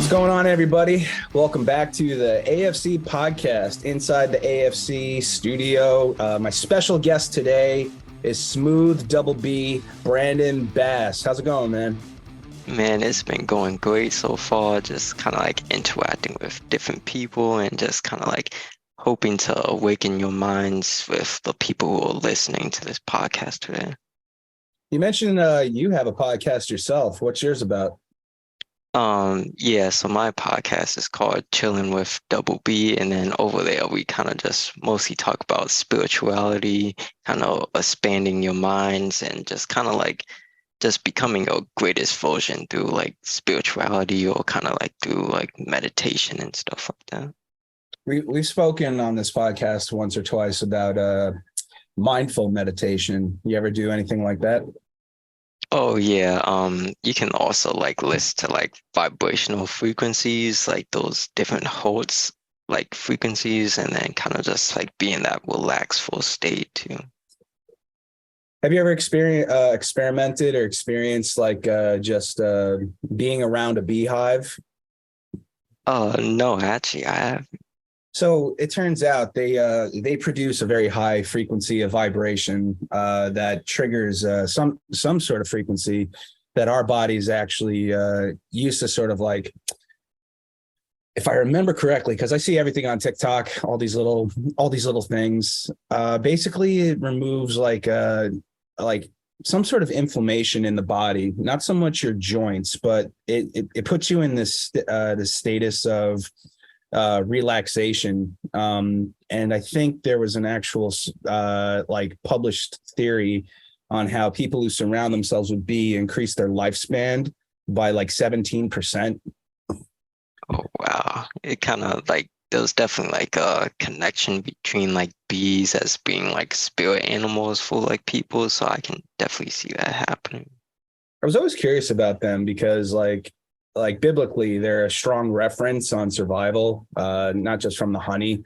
going on, everybody? Welcome back to the AFC podcast inside the AFC studio. My special guest today is Smooth Doubleb, Brandon Bass. How's it going, man? Man, it's been going great so far. Just kind of like interacting with different people and just kind of like hoping to awaken your minds with the people who are listening to this podcast today. You mentioned you have a podcast yourself. What's yours about? Yeah, so my podcast is called Chilling with Double B, and then over there we kind of just mostly talk about spirituality, kind of expanding your minds and just kind of like just becoming your greatest version through like spirituality or kind of like through like meditation and stuff like that. We've spoken on this podcast once or twice about mindful meditation. You ever do anything like that? Oh yeah, you can also like listen to like vibrational frequencies, like those different hertz like frequencies, and then kind of just like be in that relaxed state too. Have you ever experimented or experienced like just being around a beehive? No, actually, I have. So it turns out they produce a very high frequency of vibration that triggers some sort of frequency that our bodies actually use to sort of like, if I remember correctly, because I see everything on TikTok, all these little things. Basically, it removes like some sort of inflammation in the body, not so much your joints, but it puts you in this status of relaxation. And I think there was an actual like published theory on how people who surround themselves with bee increase their lifespan by like 17%. Oh wow, it kind of like there's definitely like a connection between like bees as being like spirit animals for like people, so I can definitely see that happening. I was always curious about them because like biblically they're a strong reference on survival, not just from the honey.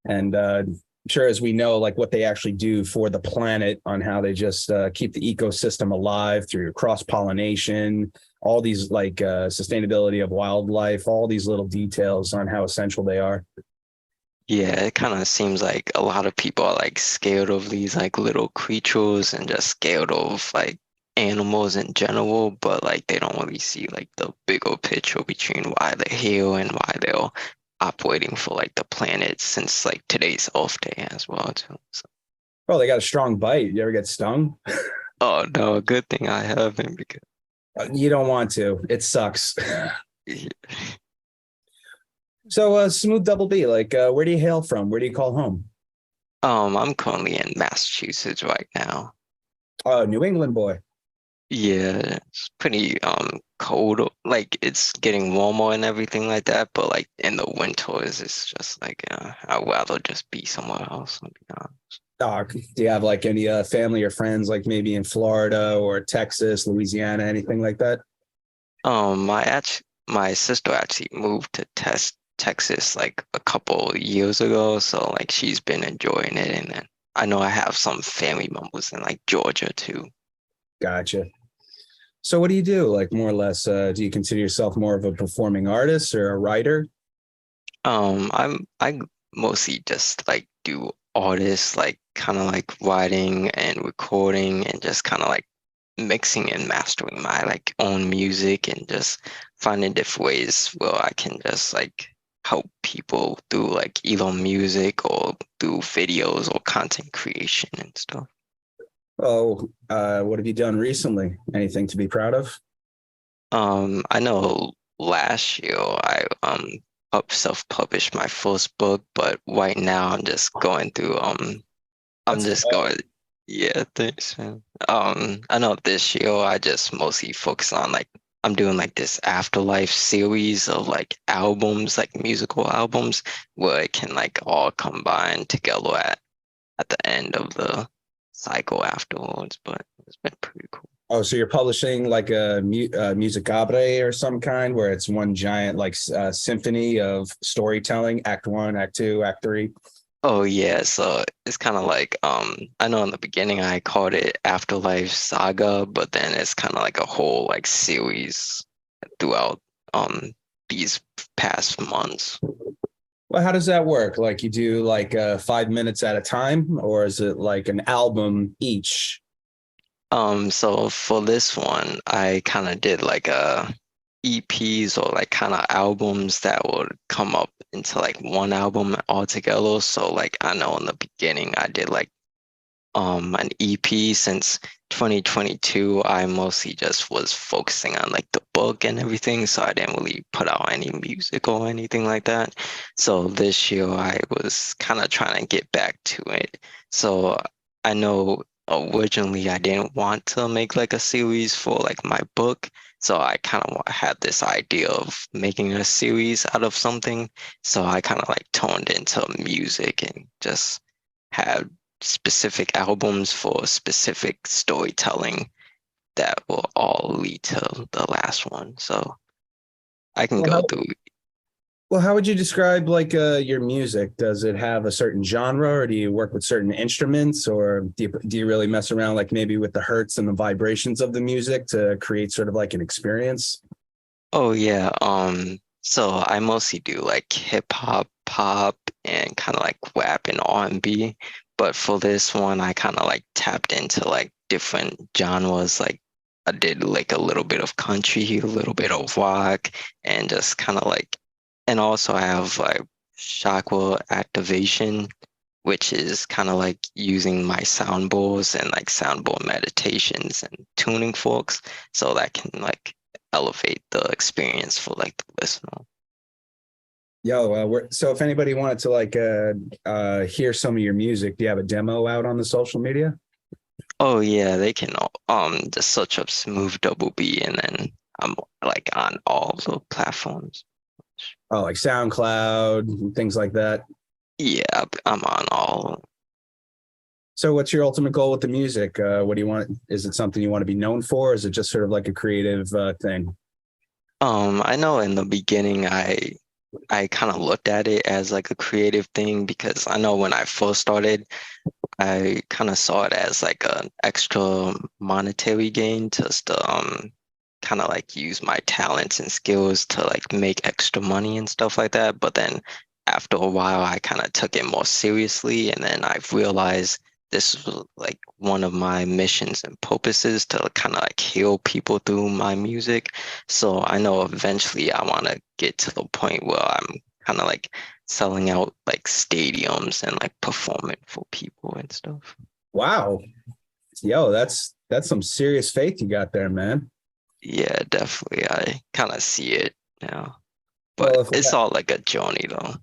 And sure, as we know, like what they actually do for the planet, on how they just keep the ecosystem alive through cross pollination, all these like sustainability of wildlife, all these little details on how essential they are. Yeah, it kind of seems like a lot of people are like scared of these like little creatures and just scared of like animals in general, but like they don't really see like the bigger picture between why they're here and why they're operating for like the planet since like today's Earth Day as well too. So, Oh, they got a strong bite. You ever get stung? oh no, good thing I haven't because You don't want to. It sucks. yeah. So, Smooth Doubleb, like, where do you hail from? Where do you call home? I'm currently in Massachusetts right now. New England boy. Yeah, it's pretty cold. Like it's getting warmer and everything like that, but like in the winters, it's just like I'd rather just be somewhere else, I'll be honest. Do you have like any family or friends, like maybe in Florida or Texas, Louisiana, anything like that? My sister actually moved to Texas like a couple of years ago, so like she's been enjoying it, and then I know I have some family members in like Georgia too. Gotcha. So, what do you do? Like, more or less, do you consider yourself more of a performing artist or a writer? I mostly just like do artists, like kind of like writing and recording and just kind of like mixing and mastering my like own music and just finding different ways where I can just like help people through like either music or through videos or content creation and stuff. Oh, what have you done recently? Anything to be proud of? I know last year I self-published my first book, but right now I'm just going through I'm That's just going yeah, thanks man. I know this year I just mostly focus on like I'm doing like this afterlife series of like albums, like musical albums, where it can like all combine together at the end of the cycle afterwards, but it's been pretty cool. Oh, so you're publishing like a musicabre or some kind, where it's one giant like symphony of storytelling, Act One, Act Two, Act Three. Oh yeah, so it's kind of like I know in the beginning I called it Afterlife Saga, but then it's kind of like a whole like series throughout. these past months. Well, how does that work? Like you do like 5 minutes at a time, or is it like an album each? So for this one, I kind of did like EPs or like kind of albums that would come up into like one album altogether. So like I know in the beginning I did like an EP since 2022. I mostly just was focusing on like the book and everything, so I didn't really put out any music or anything like that. So this year I was kind of trying to get back to it. So I know originally I didn't want to make like a series for like my book. So I kind of had this idea of making a series out of something. So I kind of like toned into music and just had specific albums for specific storytelling that will all lead to the last one. So I can Well, go how, through. well, how would you describe like your music? Does it have a certain genre, or do you work with certain instruments, or do you really mess around like maybe with the hertz and the vibrations of the music to create sort of like an experience? Oh yeah, so I mostly do like hip hop, pop, and kind of like rap and R&B. But for this one, I kind of like tapped into like different genres. Like I did like a little bit of country, a little bit of rock, and just kind of like, and also I have like chakra activation, which is kind of like using my sound bowls and like sound bowl meditations and tuning forks, so that can like elevate the experience for like the listener. Yo, so if anybody wanted to like hear some of your music, do you have a demo out on the social media? Oh yeah, they can just search up Smooth Doubleb and then I'm like on all the platforms. Oh, like SoundCloud, things like that. Yeah, I'm on all. So what's your ultimate goal with the music? What do you want? Is it something you want to be known for? Or is it just sort of like a creative thing? I know in the beginning I kind of looked at it as like a creative thing because I know when I first started, I kind of saw it as like an extra monetary gain just to kind of like use my talents and skills to like make extra money and stuff like that. But then after a while, I kind of took it more seriously, and then I've realized this was like one of my missions and purposes to kind of like heal people through my music. So I know eventually I want to get to the point where I'm kind of like selling out like stadiums and like performing for people and stuff. Wow, yo, that's some serious faith you got there, man. Yeah, definitely. I kind of see it now, Well, but if it's all like a journey though.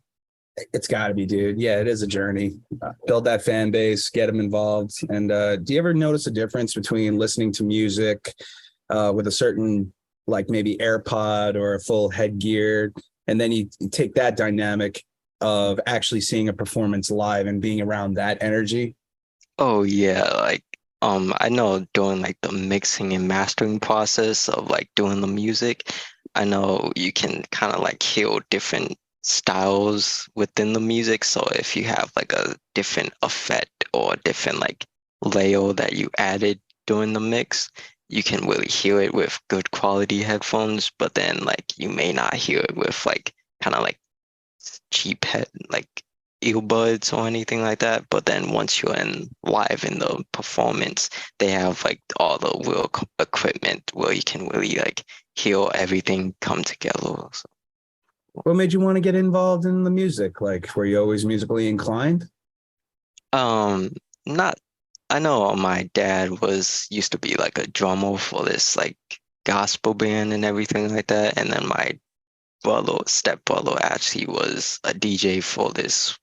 it's got to be, dude. Yeah, it is a journey. Build that fan base, get them involved. And do you ever notice a difference between listening to music with a certain, like maybe AirPod or a full headgear, and then you take that dynamic of actually seeing a performance live and being around that energy? Oh yeah, like I know during like the mixing and mastering process of like doing the music, I know you can kind of like hear different styles within the music. So if you have like a different effect or a different like layer that you added during the mix, you can really hear it with good quality headphones, but then like you may not hear it with like kind of like cheap head like earbuds or anything like that. But then once you're in live in the performance, they have like all the real equipment where you can really like hear everything come together. So, What made you want to get involved in the music? Like, were you always musically inclined? um, not. I know my dad was used to be like a drummer for this like gospel band and everything like that, and then my brother, stepbrother actually was a DJ for this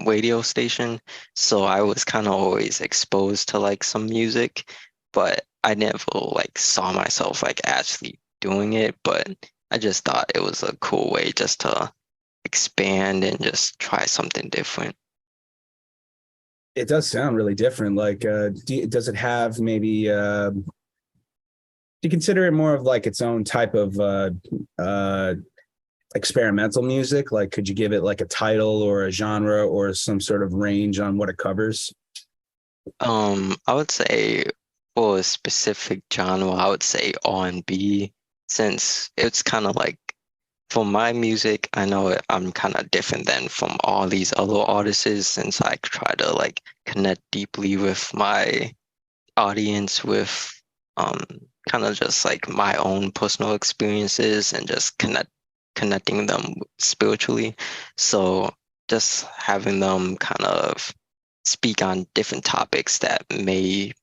radio station. So I was kind of always exposed to like some music, but I never like saw myself like actually doing it. But I just thought it was a cool way just to expand and just try something different. It does sound really different. Like, does it have maybe do you consider it more of like its own type of experimental music? Like, could you give it like a title or a genre or some sort of range on what it covers? I would say for a specific genre, I would say R&B, since it's kind of like for my music, I know I'm kind of different than from all these other artists since I try to like connect deeply with my audience with um kind of just like my own personal experiences and just connecting them spiritually. So just having them kind of speak on different topics that they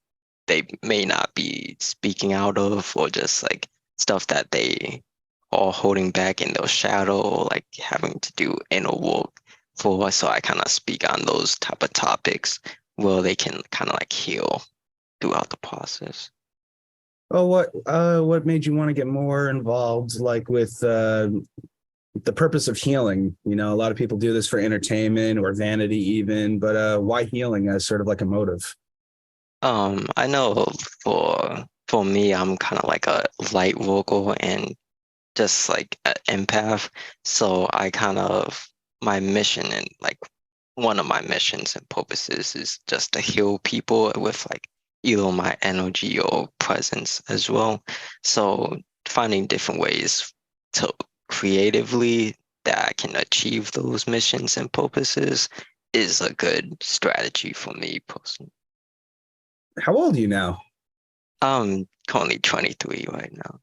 may not be speaking out of, or just like stuff that they are holding back in their shadow, or like having to do inner work for. So I kind of speak on those type of topics where they can kind of like heal throughout the process. Oh, what made you want to get more involved, like with the purpose of healing? You know, a lot of people do this for entertainment or vanity, even, but why healing as sort of like a motive? I know for me, I'm kind of like a light vocal and just like an empath. So I kind of my mission and like one of my missions and purposes is just to heal people with like either my energy or presence as well. So finding different ways to creatively that I can achieve those missions and purposes is a good strategy for me personally. How old are you now? I'm currently 23 right now.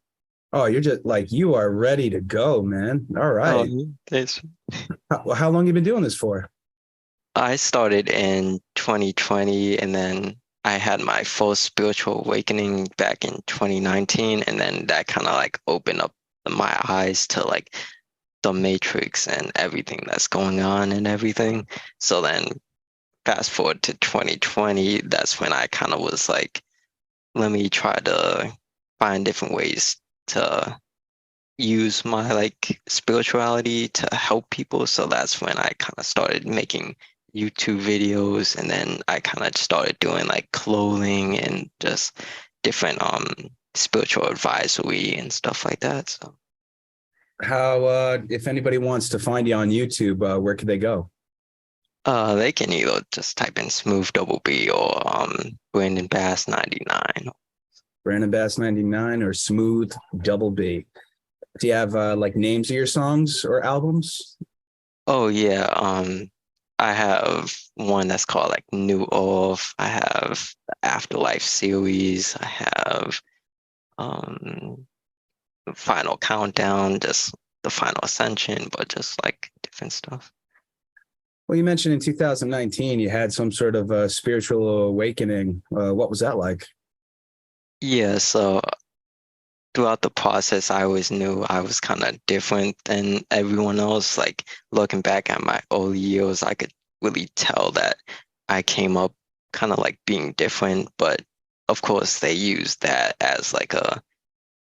Oh, you're just like you are ready to go, man. All Oh, right. thanks. How long you been doing this for? I started in 2020, and then I had my first spiritual awakening back in 2019, and then that kind of like opened up my eyes to like the matrix and everything that's going on and everything. So then fast forward to 2020, that's when I kind of was like, let me try to find different ways to use my like spirituality to help people. So that's when I kind of started making YouTube videos, and then I kind of started doing like clothing and just different spiritual advisory and stuff like that. So How if anybody wants to find you on YouTube, where could they go? they can either just type in Smooth Double B or Brandon Bass 99. Brandon Bass 99 or Smooth Double B. Do you have like names of your songs or albums? Oh yeah, I have one that's called like New Earth. I have the Afterlife series. I have um Final Countdown, just the Final Ascension, but just like different stuff. Well, you mentioned in 2019 you had some sort of spiritual awakening. What was that like? Yeah, so throughout the process, I always knew I was kind of different than everyone else. Like looking back at my early years, I could really tell that I came up kind of like being different, but of course they use that as like a,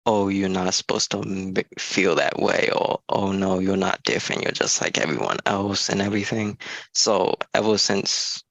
oh, you're not supposed to feel that way, or oh no, you're not different, you're just like everyone else and everything. So ever since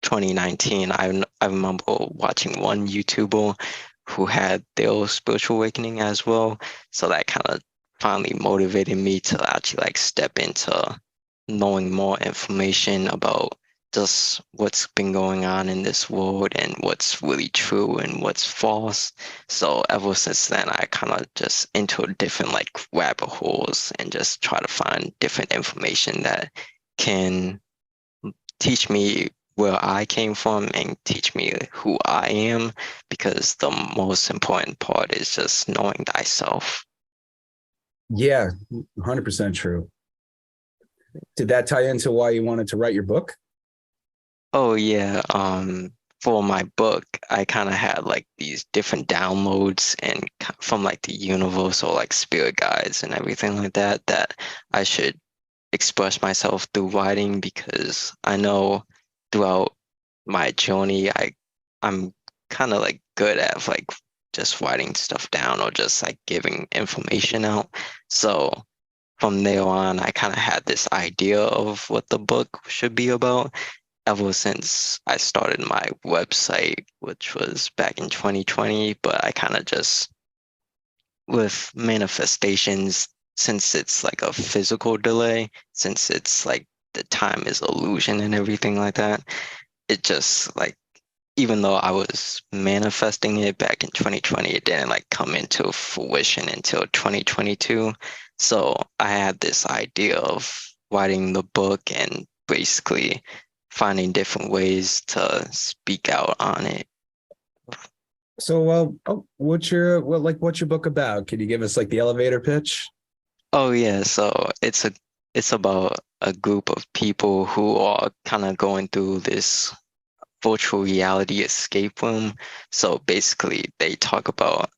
2019, I remember watching one YouTuber who had their spiritual awakening as well. So that kind of finally motivated me to actually like step into knowing more information about just what's been going on in this world and what's really true and what's false. So ever since then, I kind of just into different like rabbit holes and just try to find different information that can teach me where I came from and teach me who I am, because the most important part is just knowing thyself. Yeah, 100% true. Did that tie into why you wanted to write your book? Oh yeah, for my book, I kind of had like these different downloads and from like the universe or like spirit guides and everything like that that I should express myself through writing, because I know throughout my journey, I'm kind of like good at like just writing stuff down or just like giving information out. So from there on, I kind of had this idea of what the book should be about ever since I started my website, which was back in 2020. But I kind of just, with manifestations, since it's like a physical delay, since it's like the time is illusion and everything like that, it just like even though I was manifesting it back in 2020, it didn't like come into fruition until 2022. So I had this idea of writing the book and basically finding different ways to speak out on it. So, well, oh, what's your book about? Can you give us like the elevator pitch? Oh yeah, so it's about a group of people who are kind of going through this virtual reality escape room. So basically, they talk about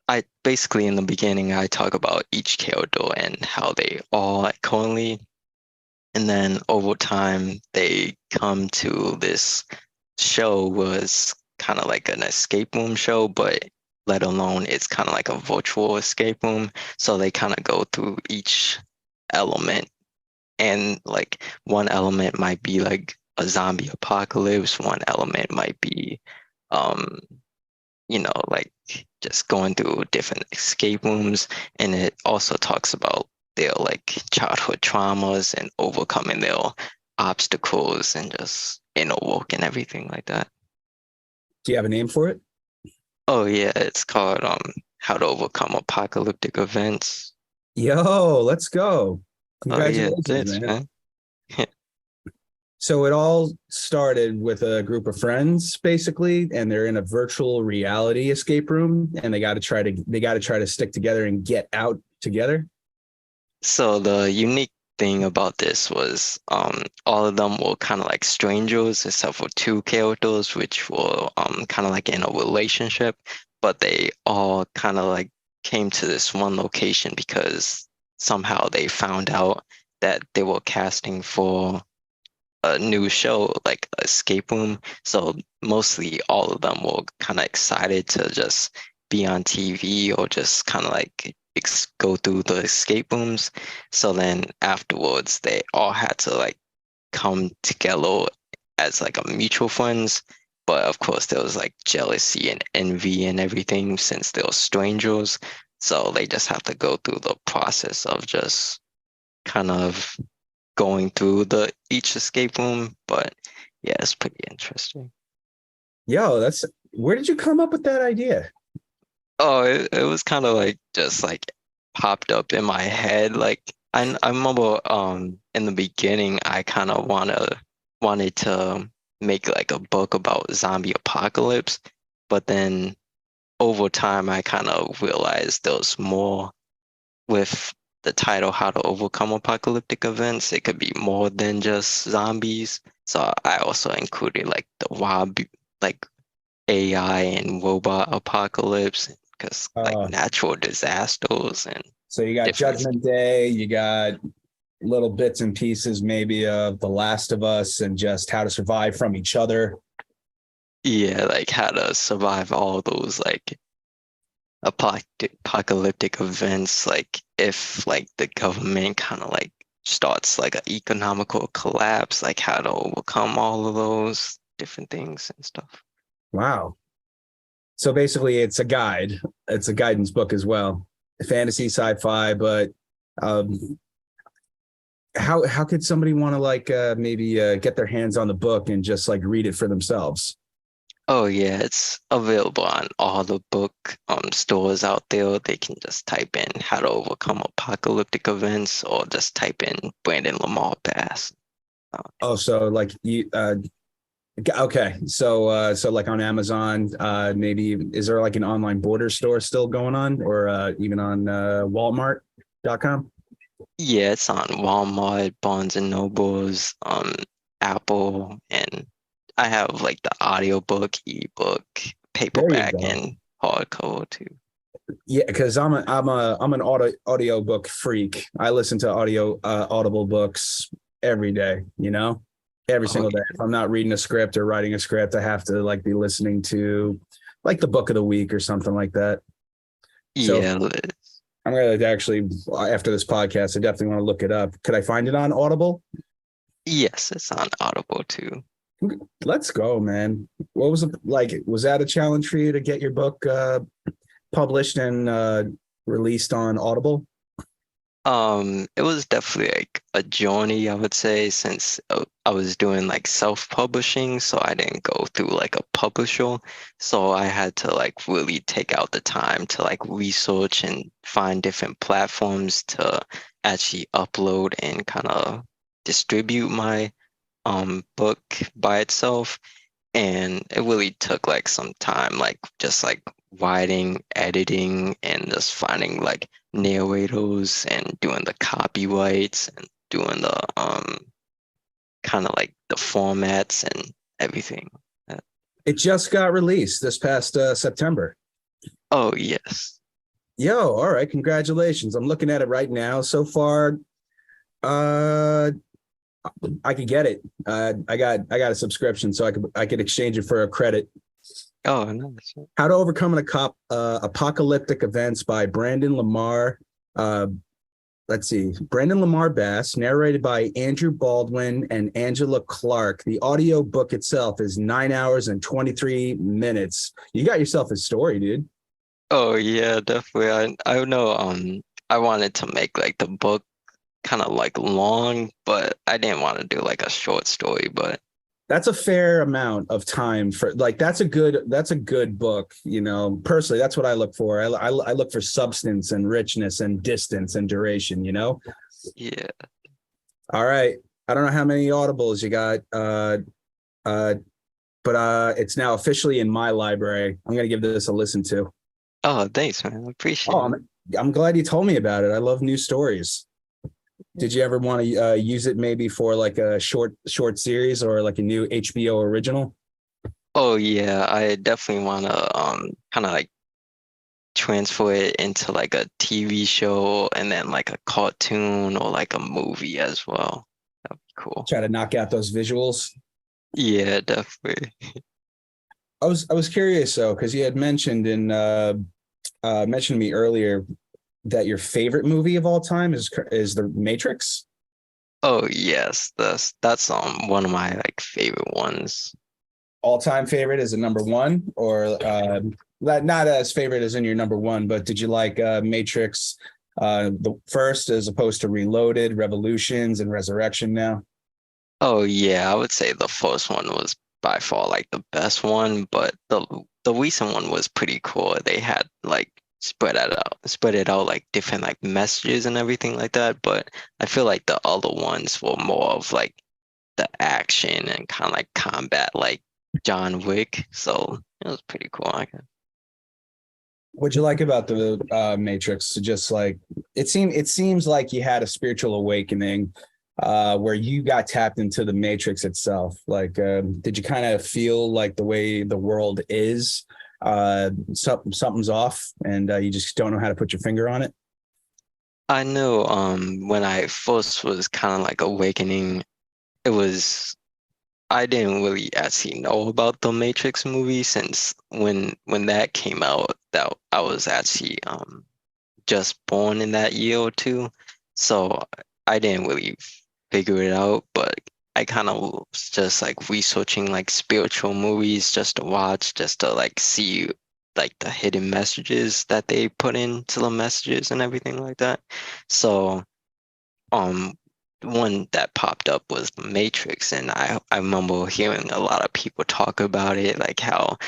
I basically in the beginning I talk about each character and how they all act currently, and then over time they come to this show was kind of like an escape room show, but let alone it's kind of like a virtual escape room. So they kind of go through each element, and like one element might be like a zombie apocalypse, one element might be um like just going through different escape rooms, and it also talks about their like childhood traumas and overcoming their obstacles and just inner work and everything like that. Do you have a name for it? Oh yeah, it's called How to Overcome Apocalyptic Events. Yo, let's go. Oh yeah, Congratulations, thanks, man. man. So it all started with a group of friends, basically, and they're in a virtual reality escape room, and they got to try to stick together and get out together. So the unique thing about this was all of them were kind of like strangers except for two characters which were kind of like in a relationship, but they all kind of like came to this one location because somehow they found out that they were casting for a new show like Escape Room. So mostly all of them were kind of excited to just be on TV or just kind of like go through the escape rooms. So then afterwards, they all had to like come together as like a mutual friends. But of course, there was like jealousy and envy and everything since they were strangers. So they just have to go through the process of just kind of going through the each escape room. But yeah, it's pretty interesting. Yo, that's where did you come up with that idea? Oh, it was kind of like just like popped up in my head. Like I remember in the beginning I kind of wanted to make like a book about zombie apocalypse, but then over time I kind of realized there was more with the title How to Overcome Apocalyptic Events. It could be more than just zombies. So I also included like the wild like AI and robot apocalypse because like Uh, natural disasters and so you got different, Judgment Day, you got little bits and pieces maybe of The Last of Us and just how to survive from each other. yeah, like how to survive all those like apocalyptic events, like if like the government kind of like starts like an economical collapse, like how to overcome all of those different things and stuff. Wow. So basically it's a guide. It's a guidance book as well. Fantasy, sci-fi, but um how could somebody want to like maybe get their hands on the book and just like read it for themselves? Oh yeah, it's available on all the book stores out there. They can just type in how to overcome apocalyptic events or just type in Brandon Lamar Bass. Oh, so like you okay. So like on Amazon, maybe is there like an online border store still going on or even on Walmart.com? Yeah, it's on Walmart, Barnes and Nobles, Apple, and I have like the audiobook, ebook, There you paperback, go. and hardcover too. Yeah, because I'm an audio book freak. I listen to audible books every day, every Oh single day. If I'm not reading a script or writing a script, I have to like be listening to like the book of the week or something like that. So yeah, I'm gonna actually after this podcast, I definitely want to look it up. Could I find it on Audible? yes, it's on Audible too. Let's go, man. What was it like? Was that a challenge for you to get your book published and released on Audible? It was definitely like a journey, I would say, since I was doing like self-publishing, so I didn't go through like a publisher. So I had to like really take out the time to like research and find different platforms to actually upload and kind of distribute my book by itself. And it really took like some time, like just like writing, editing, and just finding like narrators and doing the copyrights and doing the kind of like the formats and everything. Uh, It just got released this past September. Oh yes. Yo, all right, congratulations. I'm looking at it right now. So far, uh I could get it. I got a subscription, so I could exchange it for a credit. Oh no. How to Overcome Apocalyptic Events by Brandon Lamar. Uh, let's see, Brandon Lamar Bass, narrated by Andrew Baldwin and Angela Clark. The audio book itself is 9 hours and 23 minutes. You got yourself a story, dude. Oh yeah, definitely. I know I wanted to make like the book kind of like long, but I didn't want to do like a short story, but That's a fair amount of time for like that's a good book, you know. Personally, that's what I look for. I look for substance and richness and distance and duration, you know. yeah. All right, I don't know how many audibles you got, uh but it's now officially in my library. I'm gonna give this a listen to. Oh, thanks, man. I appreciate Oh, it. I'm glad you told me about it. I love new stories. Did you ever want to use it maybe for like a short series or like a new HBO original? Oh yeah, I definitely want to kind of like transfer it into like a TV show and then like a cartoon or like a movie as well. That'd be cool. Try to knock out those visuals. Yeah, definitely. I was curious though, because you had mentioned to me earlier that your favorite movie of all time is The Matrix. Oh yes, that's one of my like favorite ones. All time favorite is it number one or not as favorite as in your number one, but did you like Matrix the first as opposed to Reloaded, Revolutions, and Resurrection now? Oh yeah, I would say the first one was by far like the best one, but the recent one was pretty cool. They had like spread it out like different like messages and everything like that. But I feel like the other ones were more of like the action and kind of like combat, like John Wick. So it was pretty cool. I guess. What'd you like about the Matrix? Just like it seems like you had a spiritual awakening where you got tapped into the Matrix itself. Like, did you kind of feel like the way the world is, something's off, and you just don't know how to put your finger on it? I know when I first was kind of like awakening, it was I didn't really actually know about the Matrix movie since when that came out, that I was actually just born in that year or two. So I didn't really figure it out, but I kind of was just like researching like spiritual movies just to watch, just to like see like the hidden messages that they put into the messages and everything like that. So um one that popped up was The Matrix, and I remember hearing a lot of people talk about it, like how,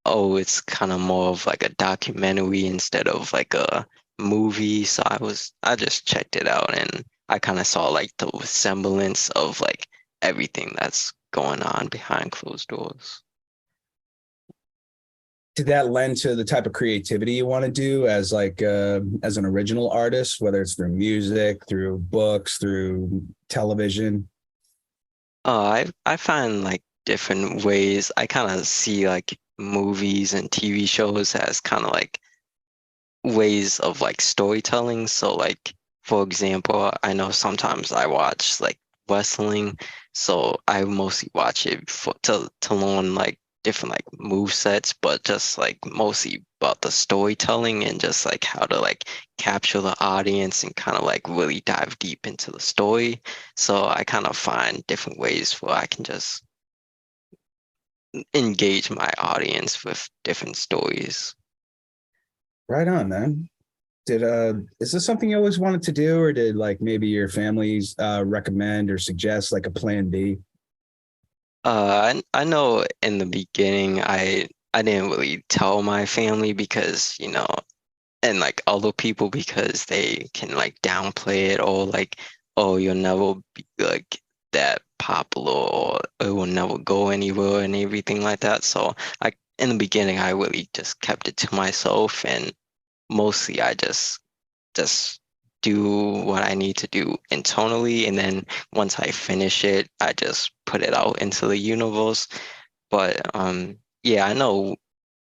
oh, it's kind of more of like a documentary instead of like a movie. So I just checked it out and I kind of saw like the semblance of like everything that's going on behind closed doors. Did that lend to the type of creativity you want to do as like as an original artist, whether it's through music, through books, through television? I find like different ways. I kind of see like movies and TV shows as kind of like ways of like storytelling. So like for example, I know sometimes I watch like wrestling, so I mostly watch it for to learn like different like move sets, but just like mostly about the storytelling and just like how to like capture the audience and kind of like really dive deep into the story. So I kind of find different ways where I can just engage my audience with different stories. Right on, man. Did is this something you always wanted to do, or did like maybe your family's recommend or suggest like a plan B? I know in the beginning I didn't really tell my family because, and like other people because they can like downplay it or like, oh, you'll never be like that popular or it will never go anywhere and everything like that. So I in the beginning I really just kept it to myself and mostly I just do what I need to do internally and then once I finish it, I just put it out into the universe. But yeah, I know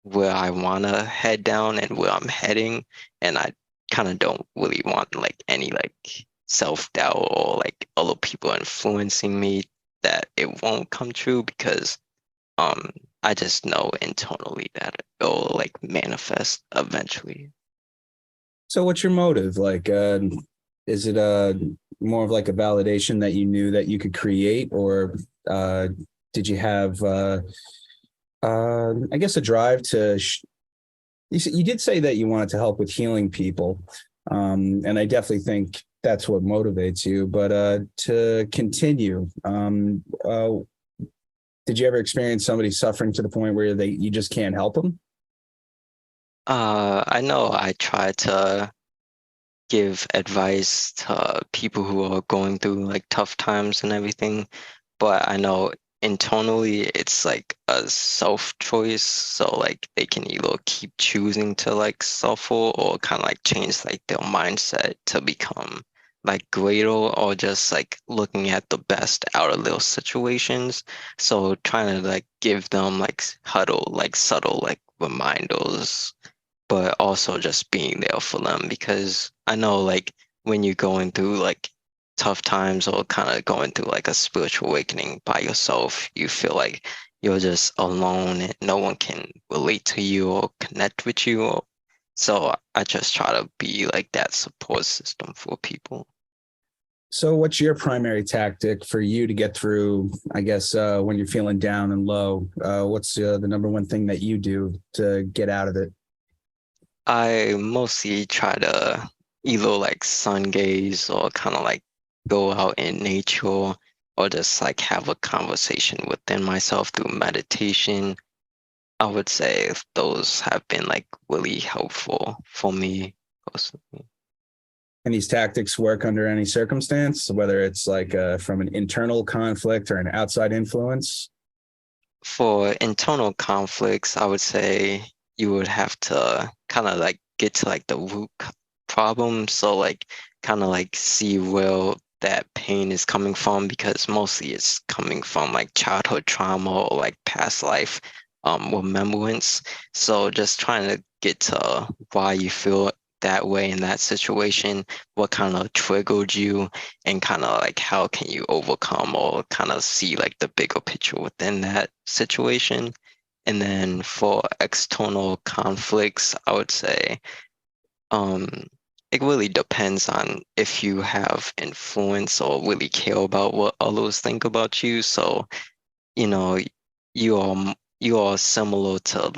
where I wanna head down and where I'm heading, and I kind of don't really want like any like self-doubt or like other people influencing me that it won't come true because um I just know internally that it'll like manifest eventually. So what's your motive? Like, is it more of like a validation that you knew that you could create, or uh, did you have I guess a drive to you did say that you wanted to help with healing people, and I definitely think that's what motivates you. But to continue, did you ever experience somebody suffering to the point where you just can't help them? I know I try to give advice to people who are going through like tough times and everything. But I know internally it's like a self choice. So like they can either keep choosing to like suffer or kind of like change like their mindset to become like greater or just like looking at the best out of those situations. So trying to like give them like huddle, like subtle like reminders but also just being there for them because I know like when you're going through like tough times or kind of going through like a spiritual awakening by yourself, you feel like you're just alone and no one can relate to you or connect with you. So I just try to be like that support system for people. So, what's your primary tactic for you to get through, I guess, when you're feeling down and low? What's the number one thing that you do to get out of it? I mostly try to either like sun gaze or kind of like go out in nature or just like have a conversation within myself through meditation. I would say those have been like really helpful for me personally. And these tactics work under any circumstance, whether it's like from an internal conflict or an outside influence. For internal conflicts, I would say you would have to kind of like get to like the problem. So like kind of like see where that pain is coming from because mostly it's coming from like childhood trauma or like past life remembrance. So just trying to get to why you feel that way in that situation, what kind of triggered you and kind of like how can you overcome or kind of see like the bigger picture within that situation. And then for external conflicts, I would say um, it really depends on if you have influence or really care about what others think about you. So, you know, you are similar to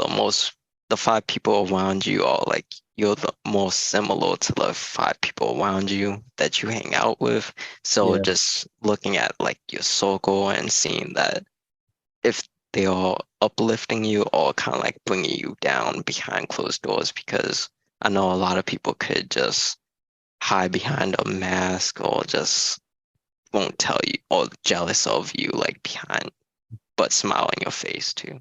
the five people around you are like you're the more similar to the five people around you that you hang out with. So Yeah. just looking at like your circle and seeing that if they are uplifting you or kind of like bringing you down behind closed doors because I know a lot of people could just hide behind a mask or just won't tell you or jealous of you like behind but smile in your face too.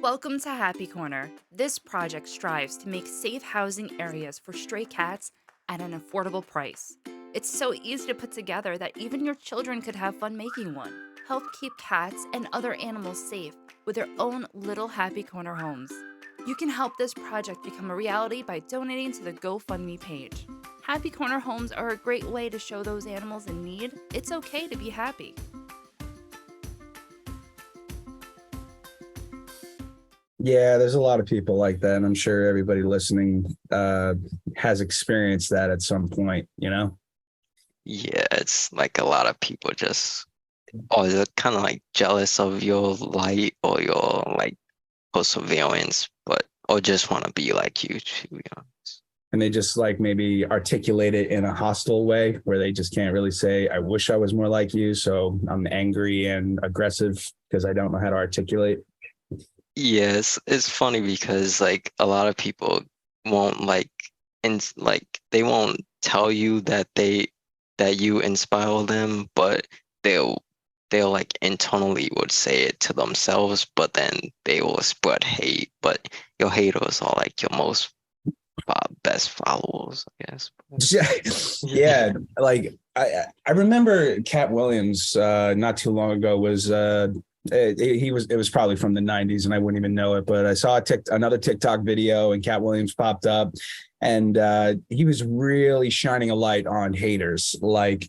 Welcome to Happy Corner. This project strives to make safe housing areas for stray cats at an affordable price. It's so easy to put together that even your children could have fun making one. Help keep cats and other animals safe with their own little Happy Corner homes. You can help this project become a reality by donating to the GoFundMe page. Happy Corner homes are a great way to show those animals in need it's okay to be happy. Yeah, there's a lot of people like that. And I'm sure everybody listening has experienced that at some point, you know? Yeah, it's like a lot of people just or they're kind of like jealous of your light or your like perseverance, but or just want to be like you to be honest. and they just like maybe articulate it in a hostile way where they just can't really say, I wish I was more like you, so I'm angry and aggressive because I don't know how to articulate. Yes, it's funny because like a lot of people won't like they won't tell you that you inspire them, but they'll they'll like internally would say it to themselves, but then they will spread hate. But your haters are like your most best followers, I guess. Yeah, like I remember Cat Williams not too long ago was it was probably from the 90s and I wouldn't even know it, but I saw another TikTok video and Cat Williams popped up, and he was really shining a light on haters. Like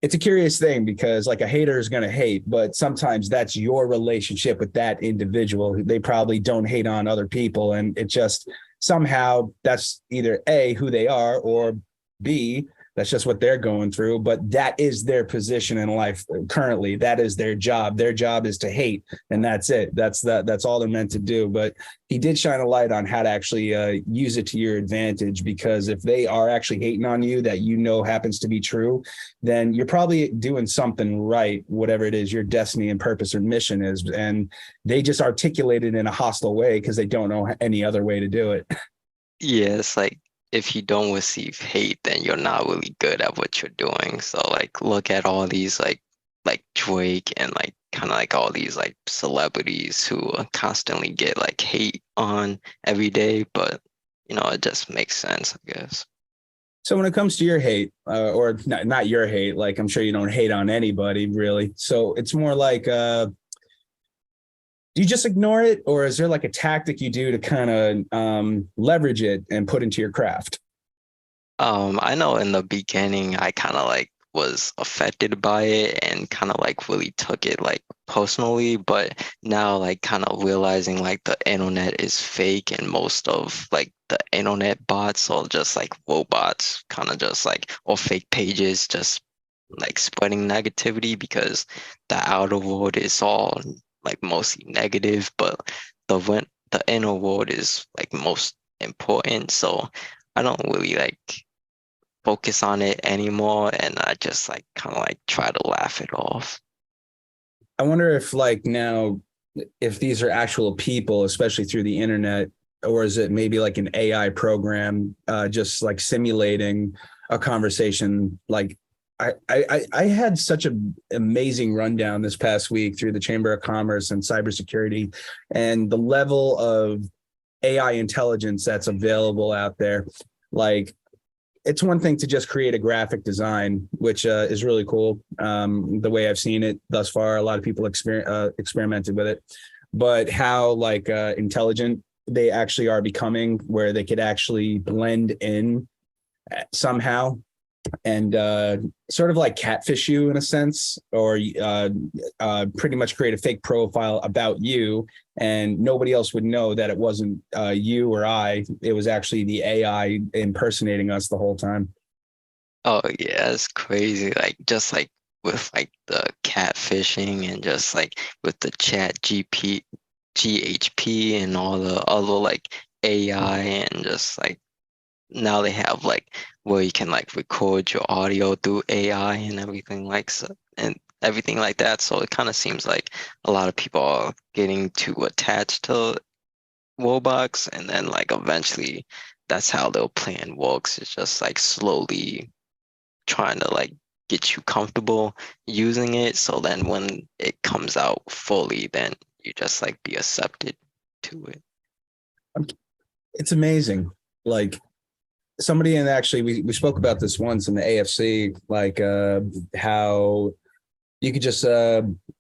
it's a curious thing because like a hater is going to hate, but sometimes that's your relationship with that individual. They probably don't hate on other people, and it just somehow that's either A, who they are, or B, that's just what they're going through. But that is their position in life currently. That is their job. Their job is to hate, and that's it. That's all they're meant to do. But he did shine a light on how to actually use it to your advantage, because if they are actually hating on you that you know happens to be true, then you're probably doing something right, whatever it is your destiny and purpose or mission is. And they just articulate it in a hostile way because they don't know any other way to do it. Yeah, it's like if you don't receive hate, then you're not really good at what you're doing. So like look at all these like Drake and like kind of like all these like celebrities who constantly get like hate on every day, but you know, it just makes sense, I guess. So when it comes to your hate, or not your hate, like I'm sure you don't hate on anybody really. So it's more like, do you just ignore it, or is there like a tactic you do to kind of leverage it and put into your craft? I know in the beginning I kind of like was affected by it and kind of like really took it like personally, but now like kind of realizing like the internet is fake and most of like the internet bots are just like robots, kind of just like or fake pages just like spreading negativity because the outer world is all like mostly negative, but the inner world is like most important. So I don't really like focus on it anymore, and I just like kind of like try to laugh it off. I wonder if like now, if these are actual people, especially through the internet, or is it maybe like an AI program just like simulating a conversation? Like I had such an amazing rundown this past week through the Chamber of Commerce and cybersecurity, and the level of AI intelligence that's available out there. Like it's one thing to just create a graphic design, which is really cool. The way I've seen it thus far, a lot of people experimented with it, but how like intelligent they actually are becoming, where they could actually blend in somehow and sort of like catfish you in a sense, or pretty much create a fake profile about you, and nobody else would know that it wasn't you or I. It was actually the AI impersonating us the whole time. Oh yeah, it's crazy. Like just like with like the catfishing and just like with the chat GHP and all the other like AI and just like now they have like where you can like record your audio through AI and everything like so and everything like that. So it kind of seems like a lot of people are getting too attached to Roblox, and then like eventually that's how their plan works. It's just like slowly trying to like get you comfortable using it. So then when it comes out fully, then you just like be accepted to it. It's amazing. Like somebody, and actually we spoke about this once in the AFC, like how you could just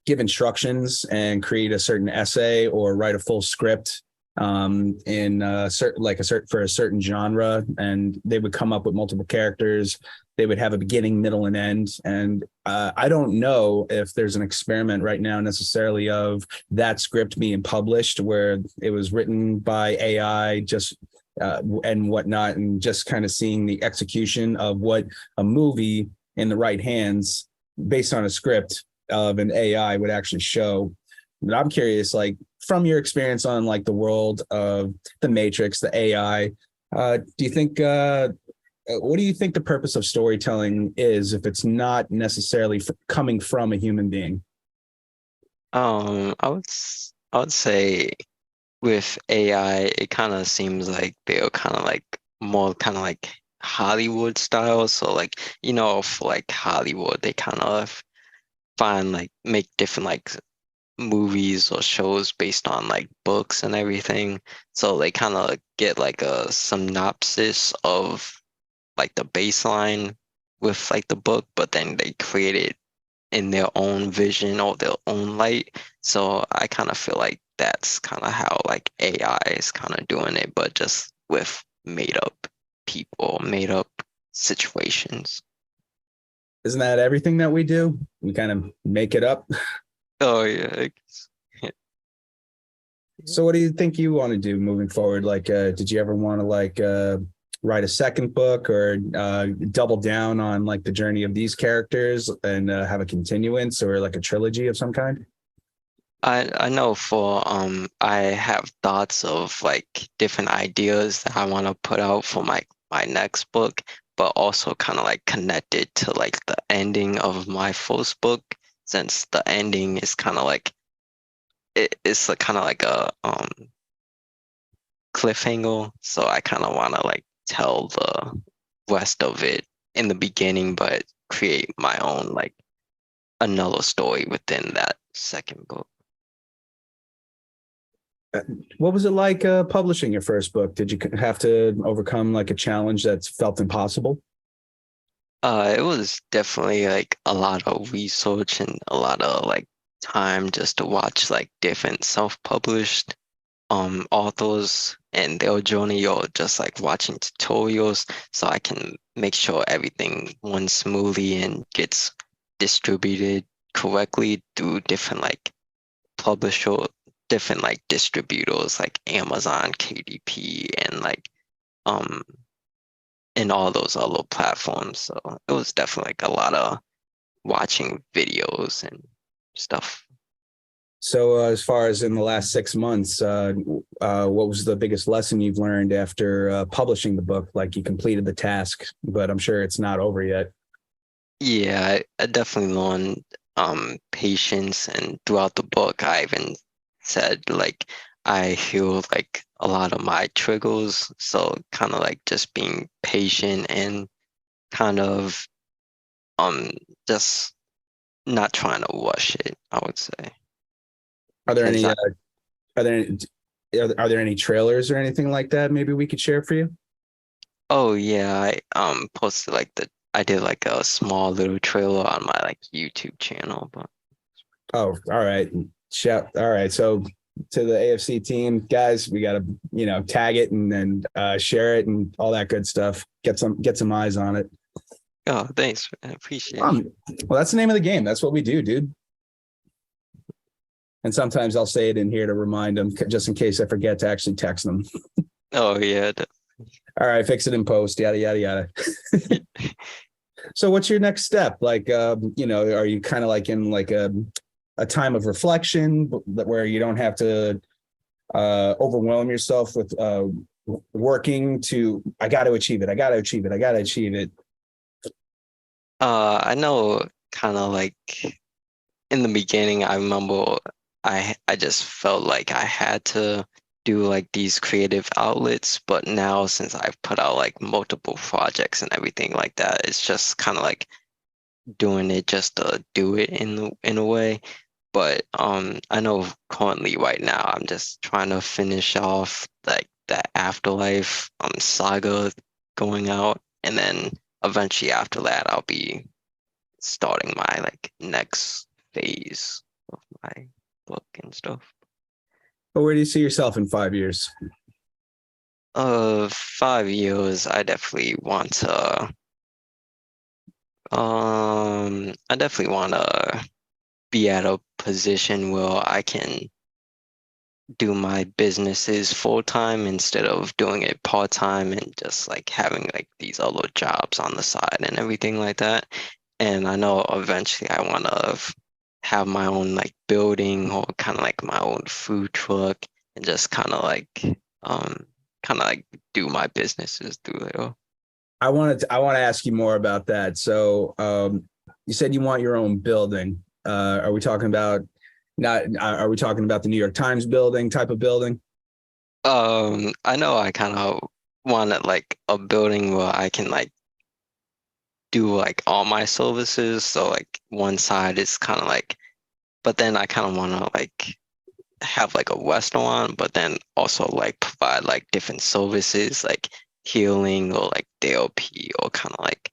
give instructions and create a certain essay or write a full script in certain like a certain for a certain genre, and they would come up with multiple characters. They would have a beginning, middle, and end. And I don't know if there's an experiment right now necessarily of that script being published where it was written by AI, just and whatnot, and just kind of seeing the execution of what a movie in the right hands based on a script of an AI would actually show. But I'm curious, like from your experience on like the world of the Matrix, the AI, Do you think what do you think the purpose of storytelling is if it's not necessarily coming from a human being? I would say with AI, it kind of seems like they're kind of like more kind of like Hollywood style. So like, for like Hollywood, they kind of find like make different like movies or shows based on like books and everything. So they kind of get like a synopsis of like the baseline with like the book, but then they create it in their own vision or their own light. So I kind of feel like that's kind of how like AI is kind of doing it, but just with made up people, made up situations. Isn't that everything that we do? We kind of make it up. Oh yeah. So what do you think you want to do moving forward? Like, did you ever want to like write a second book or double down on like the journey of these characters and have a continuance or like a trilogy of some kind? I know for I have thoughts of like different ideas that I want to put out for my next book, but also kind of like connected to like the ending of my first book, since the ending is kind of like it's kind of like a cliffhanger. So I kind of want to like tell the rest of it in the beginning, but create my own like another story within that second book. What was it like publishing your first book? Did you have to overcome like a challenge that's felt impossible? It was definitely like a lot of research and a lot of like time just to watch like different self-published authors and their journey, or just like watching tutorials so I can make sure everything runs smoothly and gets distributed correctly through different like publisher, different like distributors like Amazon, KDP, and like um and all those other platforms. So it was definitely like a lot of watching videos and stuff. So, as far as in the last 6 months, what was the biggest lesson you've learned after publishing the book? Like you completed the task, but I'm sure it's not over yet. Yeah, I definitely learned patience, and throughout the book I even said like I heal like a lot of my triggers. So kind of like just being patient and kind of um just not trying to rush it, I would say. Are there Since any are there any, are there any trailers or anything like that? Maybe we could share for you. Oh yeah, I posted like I did like a small little trailer on my like YouTube channel, but Oh, all right. Shout. All right. So to the AFC team, guys, we gotta tag it and then share it and all that good stuff. Get some eyes on it. oh thanks, man. I appreciate it. Um, well, that's the name of the game. That's what we do, dude. And sometimes I'll say it in here to remind them, just in case I forget to actually text them. Oh yeah. All right, fix it in post. Yada yada yada. So, what's your next step? Like, are you kind of like in like a time of reflection where you don't have to overwhelm yourself with working to? I got to achieve it. I got to achieve it. I got to achieve it. I know kind of like in the beginning, I remember I just felt like I had to do like these creative outlets, but now since I've put out like multiple projects and everything like that, it's just kind of like doing it just to do it in a way. But I know currently right now I'm just trying to finish off like that Afterlife saga going out, and then eventually after that I'll be starting my like next phase of my book and stuff. But where do you see yourself in 5 years? 5 years, I definitely want to be at a position where I can do my businesses full time instead of doing it part time and just like having like these other jobs on the side and everything like that. And I know eventually I want to have my own like building or kind of like my own food truck and just kind of like um kind of like do my businesses through there. I want to ask you more about that. So, you said you want your own building. Are we talking about are we talking about the New York Times building type of building? I know I kind of wanted like a building where I can like do like all my services. So like one side is kind of like, but then I kind of want to like have like a restaurant, but then also like provide like different services like healing or like therapy or kind of like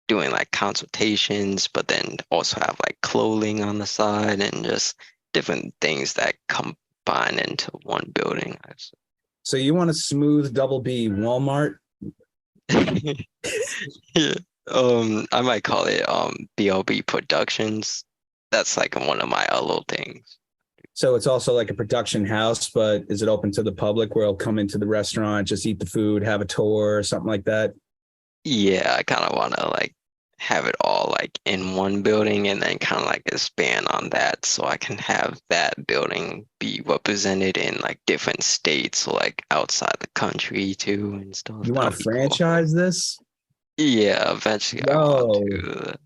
doing like consultations, but then also have like clothing on the side and just different things that combine into one building. So you want a smooth double B Walmart? Yeah. I might call it BLB Productions. That's like one of my other things. So it's also like a production house, but is it open to the public where I'll come into the restaurant, just eat the food, have a tour or something like that? Yeah, I kind of want to like have it all like in one building and then kind of like expand on that so I can have that building be represented in like different states or like outside the country too and stuff. You That want would to be cool. franchise this? Yeah, eventually I want Yo, to.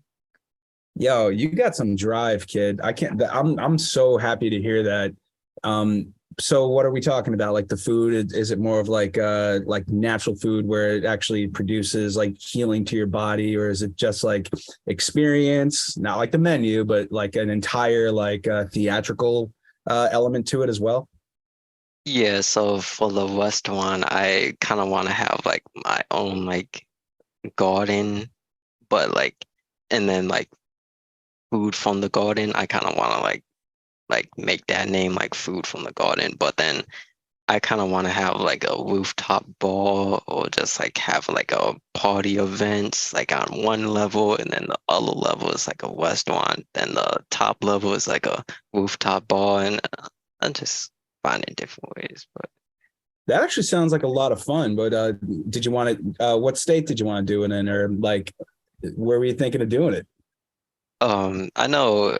yo, you got some drive, kid. I can't. I'm so happy to hear that. So what are we talking about? Like the food? Is it more of like natural food where it actually produces like healing to your body, or is it just like experience? Not like the menu, but like an entire like theatrical element to it as well. Yeah, so for the restaurant, I kind of want to have like my own like garden, but like, and then like food from the garden. I kind of want to like make that name like food from the garden, but then I kind of want to have like a rooftop bar or just like have like a party events like on one level and then the other level is like a restaurant. Then the top level is like a rooftop bar and I'm just finding different ways. But That actually sounds like a lot of fun. But did you want to? What state did you want to do it in, or like where were you thinking of doing it? I know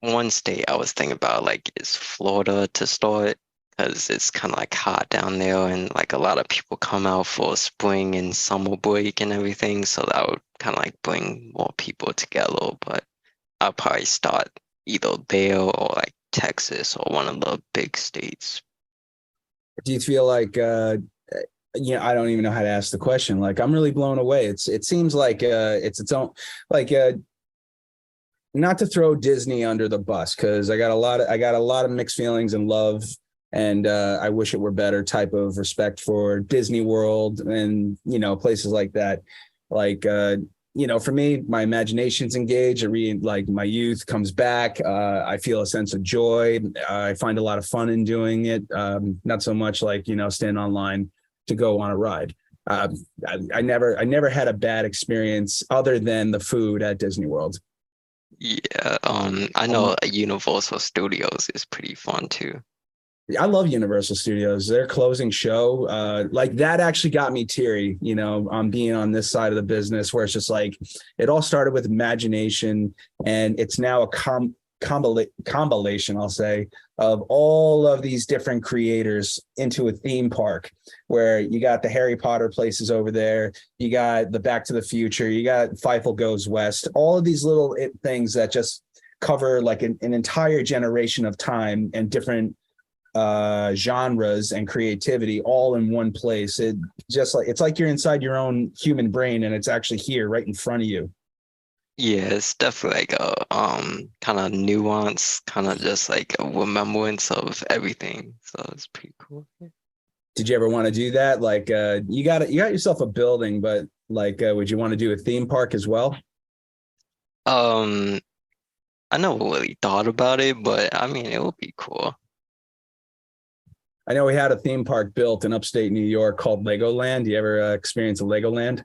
one state I was thinking about like is Florida to start because it's kind of like hot down there and like a lot of people come out for spring and summer break and everything. So that would kind of like bring more people together. But I'll probably start either there or like Texas or one of the big states. Do you feel like I don't even know how to ask the question. Like I'm really blown away. It seems like it's its own like not to throw Disney under the bus because I got a lot of mixed feelings and love and I wish it were better type of respect for Disney World and places like that. Like for me, my imagination's engaged. I read like my youth comes back. I feel a sense of joy. I find a lot of fun in doing it. Not so much like stand online to go on a ride. I never had a bad experience other than the food at Disney World. Yeah, I know Universal Studios is pretty fun too. I love Universal Studios. Their closing show, like that actually got me teary, on being on this side of the business where it's just like it all started with imagination and it's now a compilation, I'll say, of all of these different creators into a theme park where you got the Harry Potter places over there, you got the Back to the Future, you got Feifel Goes West, all of these little things that just cover like an entire generation of time and different genres and creativity all in one place. It's like you're inside your own human brain and it's actually here right in front of you. Yeah, it's definitely like a kind of nuance, kind of just like a remembrance of everything. So it's pretty cool. Yeah. Did you ever want to do that? Like you got yourself a building, but like would you want to do a theme park as well? Um, I never really thought about it, but I mean, it would be cool. I know we had a theme park built in upstate New York called Legoland. You ever experience a Legoland?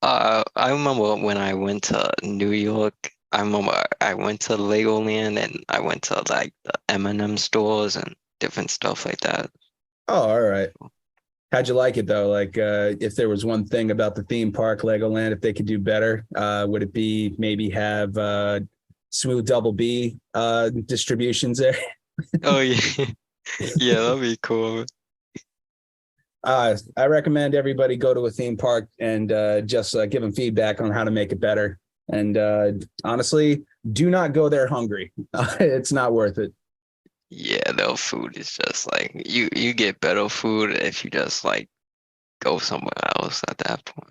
I remember when I went to New York, I remember I went to Legoland and I went to like the M&M stores and different stuff like that. Oh, all right. How'd you like it though? Like, if there was one thing about the theme park Legoland, if they could do better, would it be maybe have Smooth Doubleb distributions there? Oh yeah, yeah, that'd be cool. I recommend everybody go to a theme park and just give them feedback on how to make it better. And honestly, do not go there hungry. It's not worth it. Yeah, their food is just like you get better food if you just like go somewhere else at that point.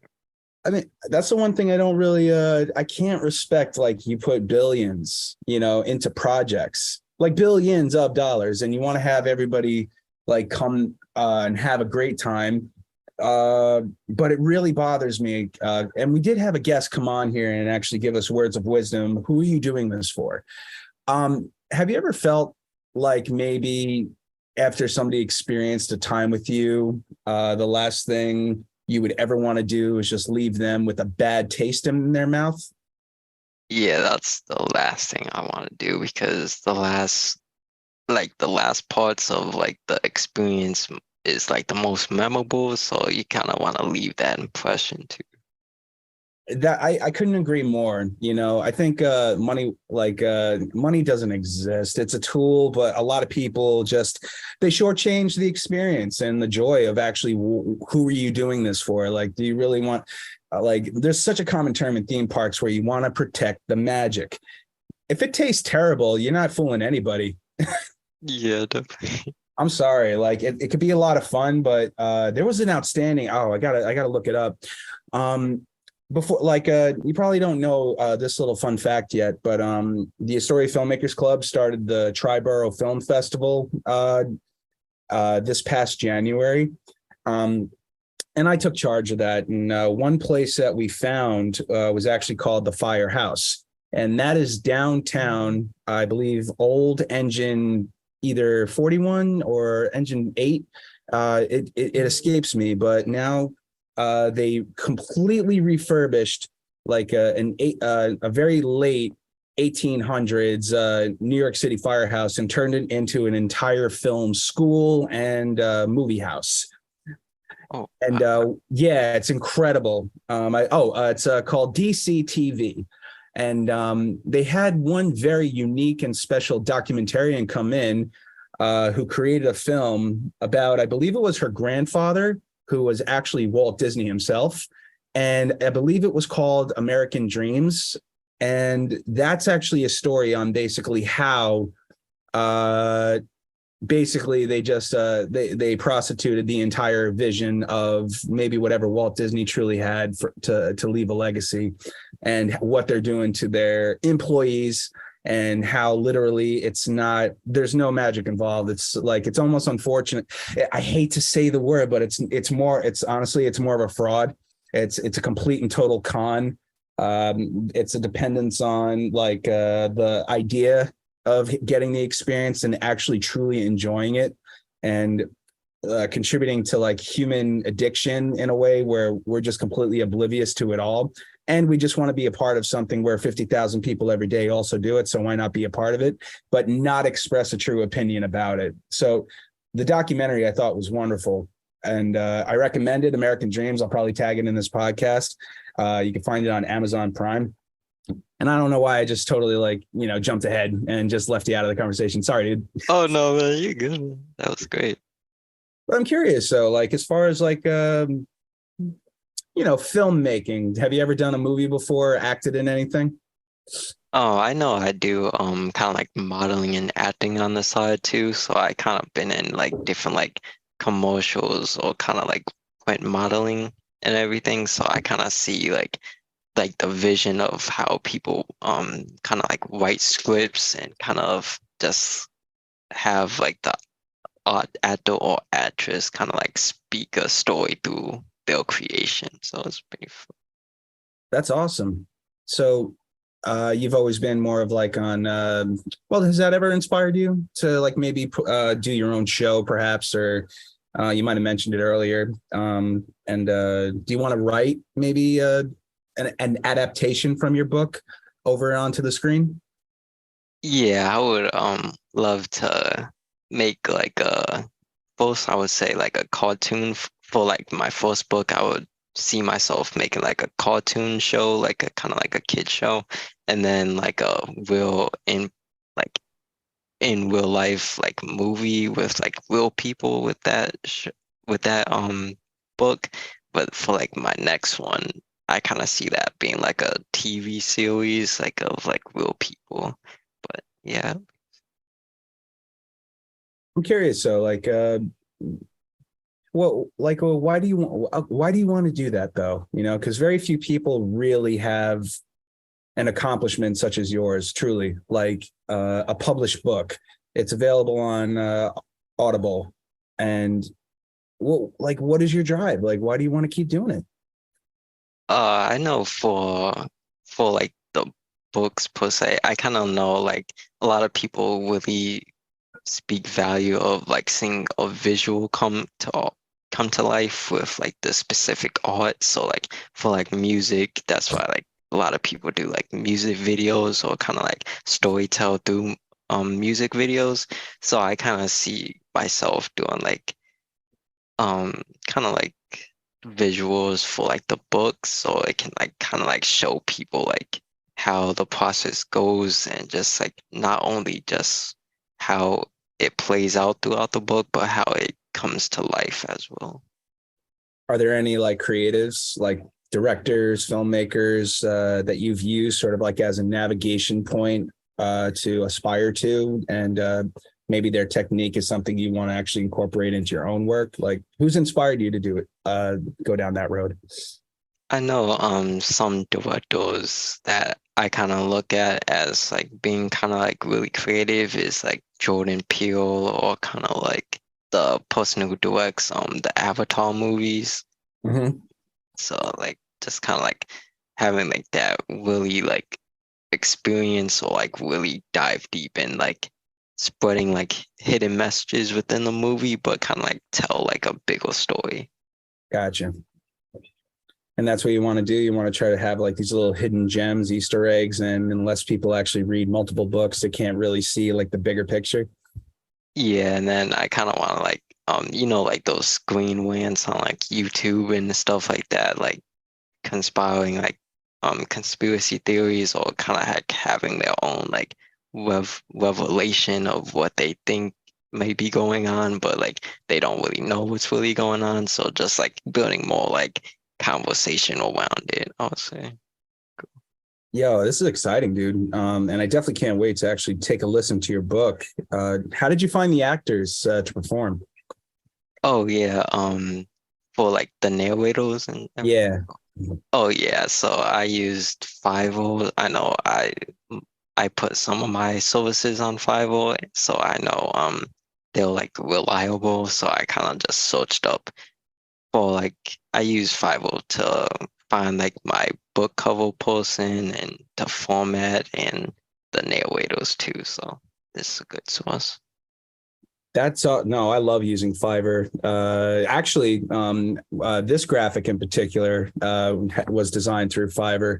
I mean, that's the one thing I don't really I can't respect, like you put billions, into projects, like billions of dollars, and you want to have everybody like come and have a great time. But it really bothers me. And we did have a guest come on here and actually give us words of wisdom. Who are you doing this for? Have you ever felt like maybe after somebody experienced a time with you, the last thing you would ever want to do is just leave them with a bad taste in their mouth? Yeah, that's the last thing I want to do because the last parts of like the experience is like the most memorable, so you kind of want to leave that impression too. That I couldn't agree more. I think money doesn't exist. It's a tool, but a lot of people just they shortchange the experience and the joy of actually who are you doing this for? Like, do you really want like there's such a common term in theme parks where you want to protect the magic. If it tastes terrible, you're not fooling anybody. Yeah, definitely. I'm sorry. Like it could be a lot of fun, but there was an outstanding. Oh, I gotta look it up. Um, before you probably don't know this little fun fact yet, but the Astoria Filmmakers Club started the Triborough Film Festival this past January. Um, and I took charge of that. And one place that we found was actually called the Firehouse. And that is downtown, I believe, old engine either 41 or engine 8. It escapes me, but now they completely refurbished like a very late 1800s New York City firehouse and turned it into an entire film school and movie house. Oh, And yeah, it's incredible. It's called DCTV. And they had one very unique and special documentarian come in who created a film about, I believe it was her grandfather, who was actually Walt Disney himself. And I believe it was called American Dreams. And that's actually a story on basically how basically they just they prostituted the entire vision of maybe whatever Walt Disney truly had to leave a legacy, and what they're doing to their employees, and how literally there's no magic involved. It's like, it's almost unfortunate. I hate to say the word, but it's honestly it's more of a fraud. It's a complete and total con. It's a dependence on like the idea of getting the experience and actually truly enjoying it, and contributing to like human addiction in a way where we're just completely oblivious to it all. And we just want to be a part of something where 50,000 people every day also do it. So why not be a part of it, but not express a true opinion about it? So the documentary I thought was wonderful. And I recommend it, American Dreams. I'll probably tag it in this podcast. You can find it on Amazon Prime. And I don't know why I just totally jumped ahead and just left you out of the conversation. Sorry, dude. oh no, man, you're good, man. That was great. But I'm curious. So like, as far as like, filmmaking, have you ever done a movie before, acted in anything? Oh, I know I do kind of like modeling and acting on the side too. So I kind of been in like different like commercials or kind of like print modeling and everything. So I kind of see like the vision of how people kind of like write scripts and kind of just have like the art actor or actress kind of like speak a story through their creation. So it's pretty fun. That's awesome. So you've always been more of like on well, has that ever inspired you to like maybe do your own show perhaps, or you might have mentioned it earlier, and do you want to write maybe an adaptation from your book over onto the screen? Yeah, I would love to make like a first I would say like a cartoon for like my first book. I would see myself making like a cartoon show, like a kind of like a kid show, and then like a real like in real life like movie with like real people with with that book. But for like my next one, I kind of see that being like a TV series, like of like real people. But yeah. I'm curious. So why do you want to do that though? You know, because very few people really have an accomplishment such as yours, truly, like a published book. It's available on Audible. And what is your drive? Like, why do you want to keep doing it? I know for like the books per se, I kind of know like a lot of people really speak value of like seeing a visual come to life with like the specific art. So like for like music, that's why like a lot of people do like music videos or kind of like storytell through music videos. So I kind of see myself doing like kind of like visuals for like the books so it can like kind of like show people like how the process goes and just like not only just how it plays out throughout the book but how it comes to life as well. Are there any like creatives, like directors, filmmakers that you've used sort of like as a navigation point to aspire to? And maybe their technique is something you want to actually incorporate into your own work? Like, who's inspired you to do it, go down that road? I know some directors that I kind of look at as like being kind of like really creative is like Jordan Peele or kind of like the person who directs the Avatar movies. Mm-hmm. So like just kind of like having like that really like experience or like really dive deep and like spreading like hidden messages within the movie, but kind of like tell like a bigger story. Gotcha. And that's what you want to do. You want to try to have like these little hidden gems, Easter eggs, and unless people actually read multiple books, they can't really see like the bigger picture. Yeah, and then I kind of want to like you know like those screen rants on like YouTube and stuff like that, like conspiring like conspiracy theories or kind of like having their own like revelation of what they think may be going on, but like they don't really know what's really going on. So just like building more like conversation around it, I'll say. Yo, this is exciting, dude. And I definitely can't wait to actually take a listen to your book. How did you find the actors to perform? Oh yeah, for like the narrators and everything. Yeah. Oh yeah, so I used Fiverr. I know I put some of my services on Fiverr, so I know they're like reliable. So I kind of just searched up for like I use Fiverr to find like my book cover person and the format and the narrators too. So this is a good source. That's no, I love using Fiverr. This graphic in particular was designed through Fiverr.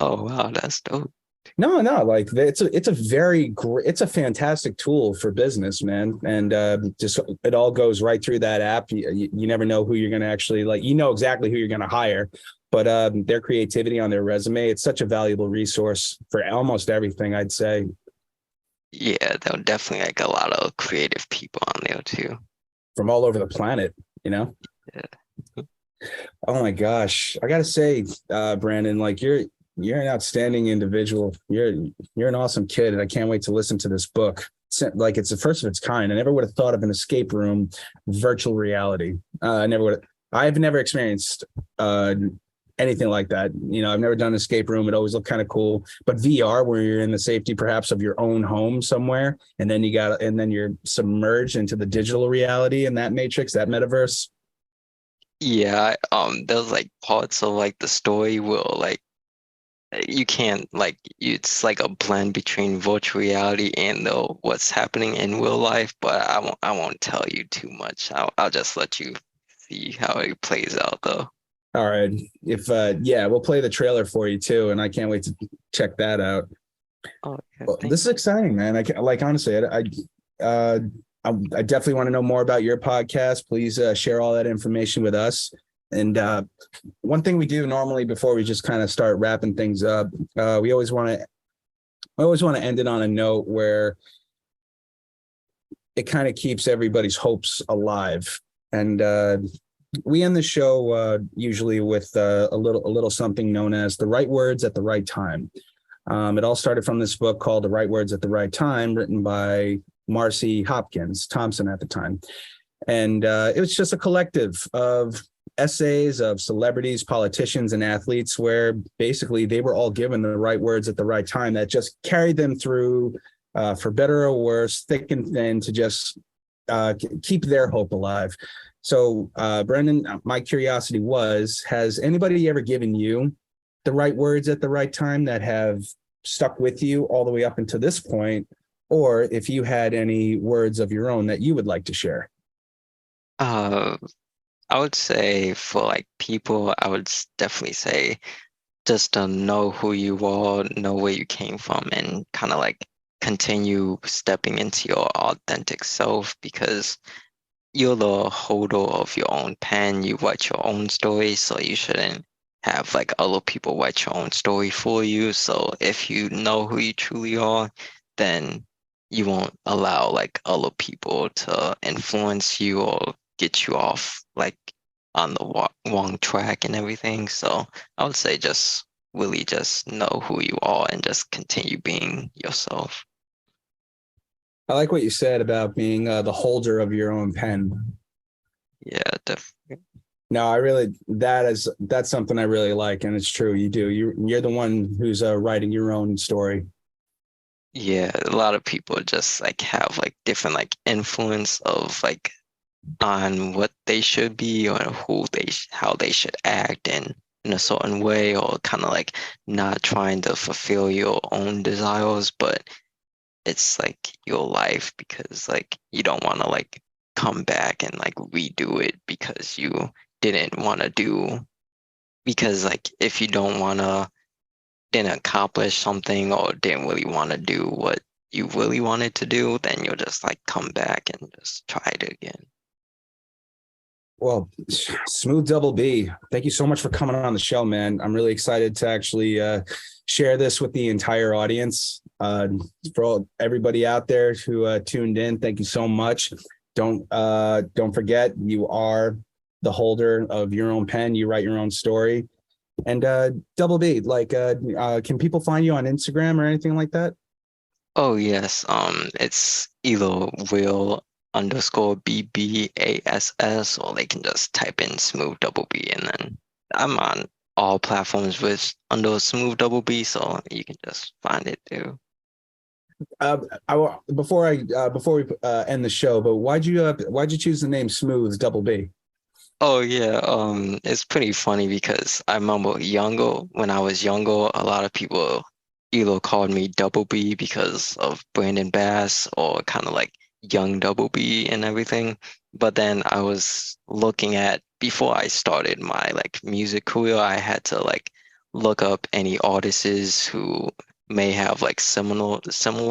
Oh wow, that's dope. No, like it's a fantastic tool for business, man. And just it all goes right through that app. You never know who you're going to actually like. You know exactly who you're going to hire, but their creativity on their resume, it's such a valuable resource for almost everything, I'd say. Yeah, there were definitely like a lot of creative people on there too. From all over the planet, you know? Yeah. Oh my gosh. I gotta say, Brandon, like you're an outstanding individual. You're an awesome kid, and I can't wait to listen to this book. Like it's the first of its kind. I never would have thought of an escape room virtual reality. I've never experienced anything like that. You know, I've never done an escape room. It always looked kind of cool. But VR, where you're in the safety perhaps of your own home somewhere, and then you're submerged into the digital reality in that matrix, that metaverse. Yeah, there's like parts of like the story will like you can't like it's like a blend between virtual reality and the what's happening in real life, but I won't tell you too much. I'll just let you see how it plays out though. All right. If yeah, we'll play the trailer for you too, and I can't wait to check that out. Oh yeah, Well, thank this is exciting, man. I can, like honestly, uh, I definitely want to know more about your podcast. Please share all that information with us. And one thing we do normally before we just kind of start wrapping things up, we always want to end it on a note where it kind of keeps everybody's hopes alive. And we end the show usually with a little something known as the right words at the right time. It all started from this book called The Right Words at the Right Time, written by Marcy Hopkins Thompson at the time. And it was just a collective of essays of celebrities, politicians, and athletes where basically they were all given the right words at the right time that just carried them through, for better or worse, thick and thin, to just keep their hope alive. So, Brendan, my curiosity was, has anybody ever given you the right words at the right time that have stuck with you all the way up until this point? Or if you had any words of your own that you would like to share? Uh, I would say for like people, I would definitely say just to know who you are, know where you came from, and kind of like continue stepping into your authentic self, because you're the holder of your own pen. You write your own story, so you shouldn't have like other people write your own story for you. So if you know who you truly are, then you won't allow like other people to influence you or get you off like on the wrong track and everything. So I would say just really just know who you are and just continue being yourself. I like what you said about being the holder of your own pen. Yeah, definitely. No, that's something I really like, and it's true. You do. You're the one who's writing your own story. Yeah, a lot of people just like have like different like influence of like on what they should be or how they should act in a certain way, or kind of like not trying to fulfill your own desires, but it's like your life, because like you don't want to like come back and like redo it because you didn't want to do, because like if you don't want to didn't accomplish something or didn't really want to do what you really wanted to do, then you'll just like come back and just try it again. Well, Smooth Doubleb, thank you so much for coming on the show, man. I'm really excited to actually share this with the entire audience. For everybody out there who tuned in, thank you so much. Don't forget, you are the holder of your own pen. You write your own story. And Doubleb, like, can people find you on Instagram or anything like that? Oh yes, it's either will_BBASS, or they can just type in Smooth Doubleb, and then I'm on all platforms with under Smooth Doubleb, so you can just find it too. Before we end the show, but why'd you choose the name Smooth Doubleb? Oh yeah, it's pretty funny because I remember when I was younger, a lot of people either called me Double B because of Brandon Bass, or kind of like young Double B and everything. But then I was looking at, before I started my like music career, I had to like look up any artists who may have like similar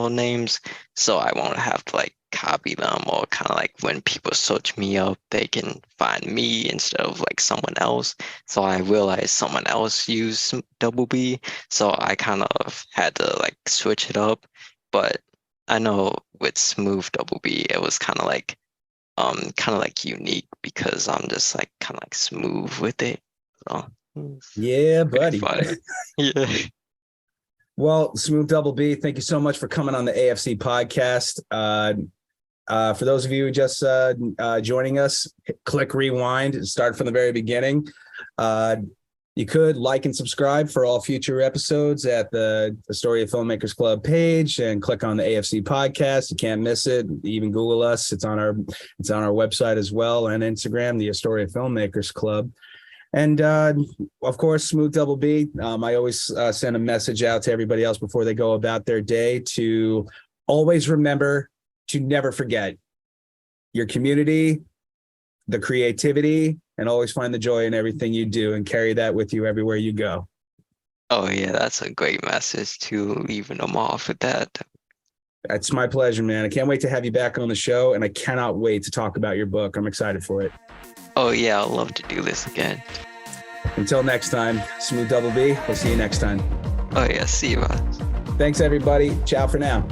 names, so I won't have to like copy them, or kind of like when people search me up, they can find me instead of like someone else. So I realized someone else used Double B, so I kind of had to like switch it up. But I know with Smooth Doubleb, it was kind of like unique because I'm just like kind of like smooth with it. So Yeah, pretty buddy. funny. Yeah. Well, Smooth Doubleb, thank you so much for coming on the AFC podcast. For those of you just joining us, click rewind and start from the very beginning. You could like and subscribe for all future episodes at the Story of Filmmakers Club page, and click on the AFC podcast. You can't miss it. Even Google us. It's on our website as well, and Instagram, the Astoria Filmmakers Club. And of course, Smooth Doubleb. I always send a message out to everybody else before they go about their day to always remember to never forget your community, the creativity, and always find the joy in everything you do, and carry that with you everywhere you go. Oh yeah, that's a great message too, leaving them off with that. It's my pleasure, man. I can't wait to have you back on the show, and I cannot wait to talk about your book. I'm excited for it. Oh yeah, I'd love to do this again. Until next time, Smooth Doubleb. We'll see you next time. Oh yeah, see you guys. Thanks, everybody. Ciao for now.